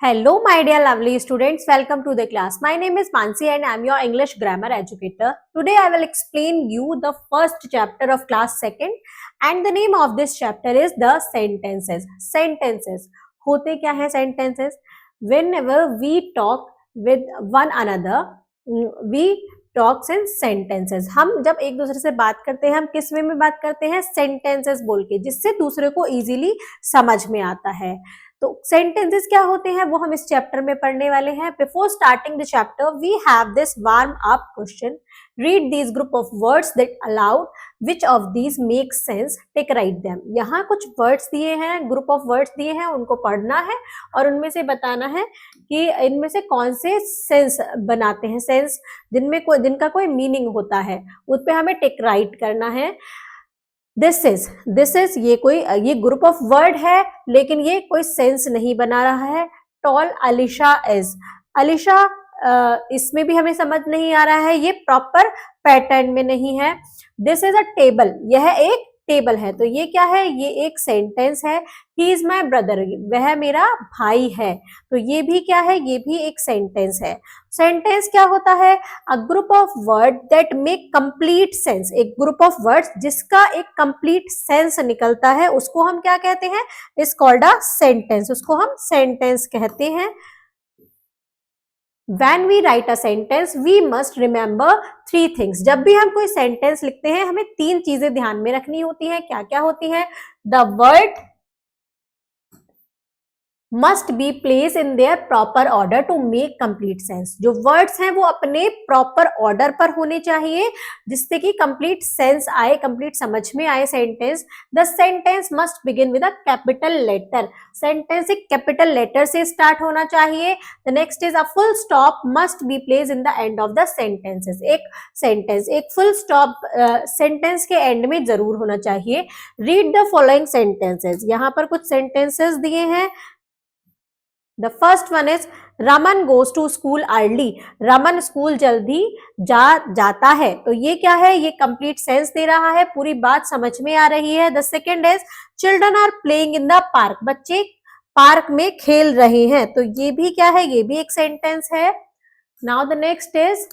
Hello, my dear lovely students. Welcome to the class. My name is Mansi and I am your English grammar educator. Today I will explain you the first chapter of class 2nd and the name of this chapter is the sentences. Sentences. होते क्या है sentences? Whenever we talk with one another, we talks in sentences. हम जब एक दूसरे से बात करते हैं हम किस वे में बात करते हैं? sentences बोल के, जिससे दूसरे को easily समझ में आता है. तो सेंटेंसेस क्या होते हैं वो हम इस चैप्टर में पढ़ने वाले हैं. Before starting the chapter we have this warm up question. Read these group of words that aloud which of these make sense, take write them. यहाँ कुछ वर्ड्स दिए हैं, ग्रुप ऑफ वर्ड्स दिए हैं, उनको पढ़ना है और उनमें से बताना है कि इनमें से कौन से सेंस बनाते हैं, सेंस जिनका कोई मीनिंग होता है, उस पर हमें टेक राइट करना है. दिस इज ये ग्रुप ऑफ वर्ड है लेकिन ये कोई सेंस नहीं बना रहा है. टॉल अलीशा इज, अलीशा इसमें भी हमें समझ नहीं आ रहा है, ये प्रॉपर पैटर्न में नहीं है. दिस इज अ टेबल, यह एक टेबल है, तो ये क्या है? ये एक सेंटेंस है. ही इज माई ब्रदर, वह मेरा भाई है, तो ये भी क्या है? ये भी एक सेंटेंस है. सेंटेंस क्या होता है? A group of word that make complete sense. एक ग्रुप ऑफ वर्ड्स जिसका एक कंप्लीट सेंस निकलता है उसको हम क्या कहते हैं? Is called a sentence. उसको हम सेंटेंस कहते हैं. When we write a sentence, we must remember 3 things. जब भी हम कोई सेंटेंस लिखते हैं हमें 3 चीजें ध्यान में रखनी होती हैं. क्या क्या होती है? The word must be placed in their proper order to make complete sense. जो words हैं वो अपने proper order पर होने चाहिए जिससे कि complete sense आए, complete समझ में आए sentence. The sentence must begin with a capital letter. Sentence एक capital letter से start होना चाहिए. The next is a full stop must be placed in the end of the sentences. एक sentence, एक full stop sentence के end में जरूर होना चाहिए. Read the following sentences. यहाँ पर कुछ sentences दिए हैं. The first one is Raman goes to school early. Raman school जल्दी जाता है, तो ये क्या है? ये कंप्लीट सेंस दे रहा है, पूरी बात समझ में आ रही है. The second is Children are playing in the park. बच्चे पार्क में खेल रहे हैं, तो ये भी क्या है? ये भी एक सेंटेंस है. Now the next is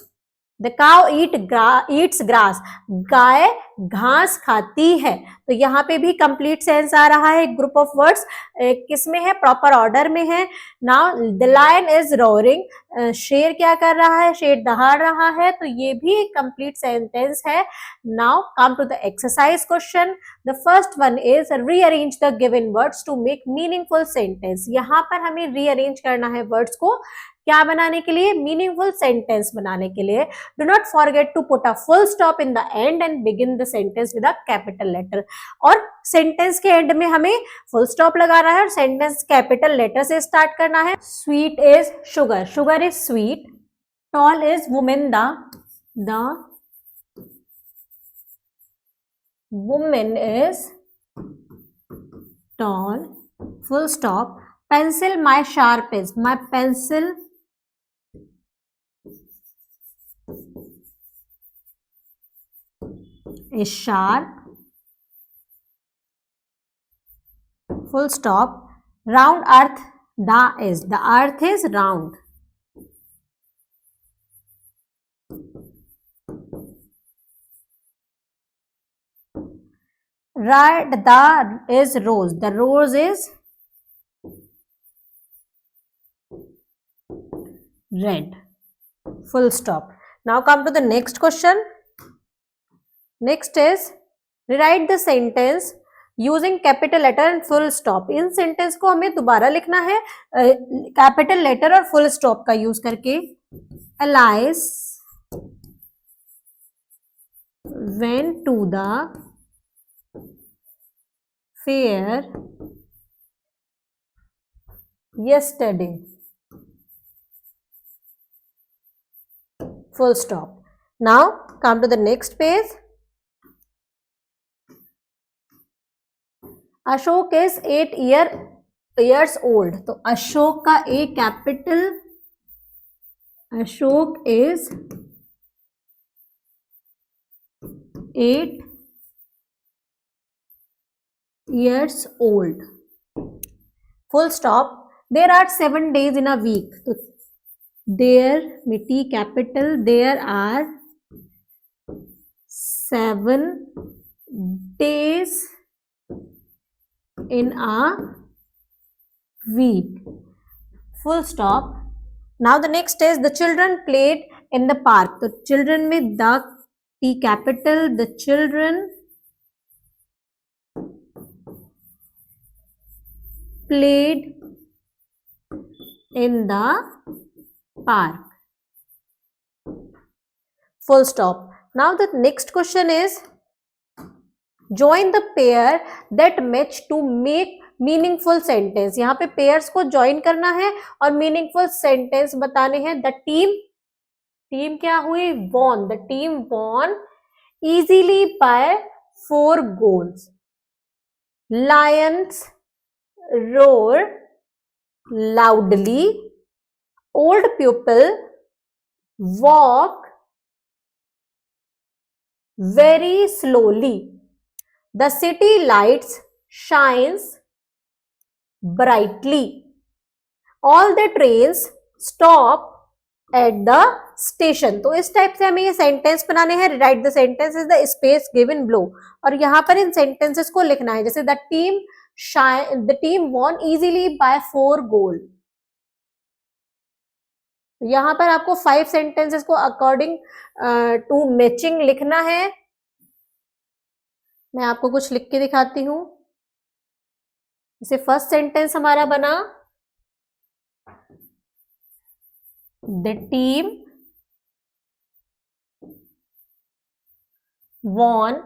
The cow eats grass. गाय घास खाती है, तो यहाँ पे भी कंप्लीट सेंस आ रहा है. ग्रुप ऑफ वर्ड्स किसमें है? प्रॉपर ऑर्डर में है. Now the lion is roaring. शेर क्या कर रहा है? शेर दहाड़ रहा है, तो ये भी एक कंप्लीट सेंटेंस है. Now come to the exercise question. The first one is rearrange the given words to make meaningful sentence. यहाँ पर हमें रीअरेंज करना है वर्ड्स को, क्या बनाने के लिए? मीनिंगफुल सेंटेंस बनाने के लिए. Do not forget to put a full stop in the end and begin the sentence with a capital letter. और सेंटेंस के एंड में हमें फुल स्टॉप लगाना है और सेंटेंस कैपिटल लेटर से स्टार्ट करना है. Sweet is sugar, sugar is sweet. Tall is women, the women is tall. Full stop. Pencil, my sharp is, my pencil is sharp. Full stop. Round earth, the earth is round. Red, the is rose, the rose is red. Full stop. Now come to the next question. Next is rewrite the sentence using capital letter and full stop. In sentence को हमें दोबारा लिखना है capital letter और full stop का use करके. Alice went to the fair yesterday. Full stop. Now come to the next page. Ashok is 8 years old. तो अशोक का A capital, Ashok is 8 years old. Full stop. There are 7 days in a week, तो there में T capital, there are 7 days in a week, full stop. Now the next is the children played in the park, तो children में the T capital, the children played in the park, full stop. Now the next question is join the pair that match to make meaningful sentence, यहाँ पे pairs को join करना है और meaningful sentence बताने हैं। द टीम क्या हुई, won, the team won easily by 4 goals. Lions roar loudly. Old people walk very slowly. The city lights shines brightly. All the trains stop at the station. तो इस type से हमें ये sentence बनाने हैं। Write the sentence is the space given below, और यहाँ पर इन सेंटेंसेस को लिखना है। जैसे the team won easily by 4 goals. यहाँ पर आपको 5 सेंटेंसेस को अकॉर्डिंग टू मैचिंग लिखना है। मैं आपको कुछ लिख के दिखाती हूं। जैसे फर्स्ट सेंटेंस हमारा बना, the team won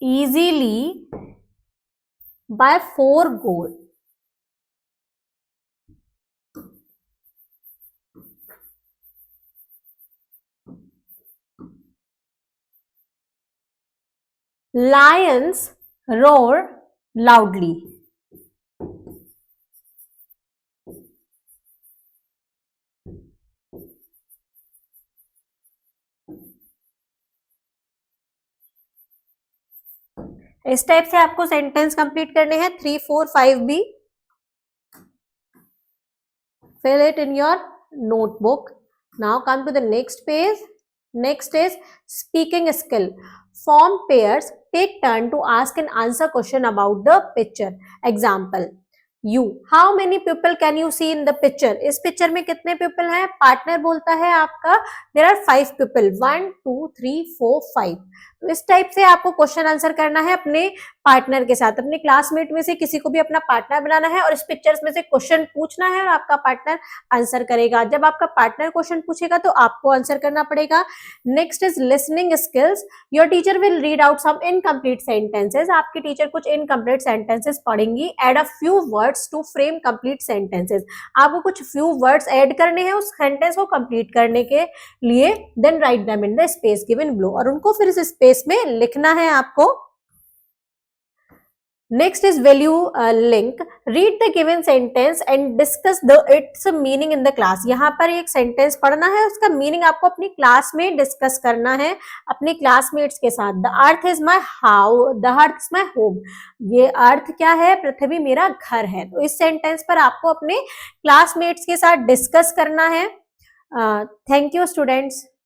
easily by 4 goals. Lions roar loudly. इस टाइप से आपको सेंटेंस कंप्लीट करने हैं। 3, 4, 5 भी fill it in your notebook. Now come to the next page. Next is speaking skill. Form pairs. Take turn to ask and answer question about the picture. Example. You. How many people can you see in the picture? इस picture में कितने people हैं? Partner बोलता है आपका there are 5 people. 1, 2, 3, 4, 5. तो इस type से आपको क्वेश्चन आंसर करना है अपने पार्टनर के साथ। अपने क्लासमेट में से किसी को भी अपना पार्टनर बनाना है और इस पिक्चर्स में से क्वेश्चन पूछना है और आपका पार्टनर आंसर करेगा। जब आपका पार्टनर क्वेश्चन पूछेगा तो आपको आंसर करना पड़ेगा। Next is listening skills. Your teacher will read out some incomplete sentences. आपकी टीचर कुछ इनकम्प्लीट सेंटेंसेस पढ़ेंगी। Add a few words to frame complete sentences. आपको कुछ फ्यू वर्ड्स ऐड करने हैं उस सेंटेंस को कंप्लीट करने के लिए। Then write them in the space given below, और उनको फिर इस स्पेस में लिखना है आपको। Next is value link. Read the given sentence and discuss the its meaning in the class. यहाँ पर एक सेंटेंस पढ़ना है, उसका मीनिंग आपको अपनी क्लास में डिस्कस करना है अपने क्लासमेट्स के साथ। The earth is my the earth is my home. ये अर्थ क्या है? पृथ्वी मेरा घर है। तो इस सेंटेंस पर आपको अपने क्लासमेट्स के साथ डिस्कस करना है। Thank you students.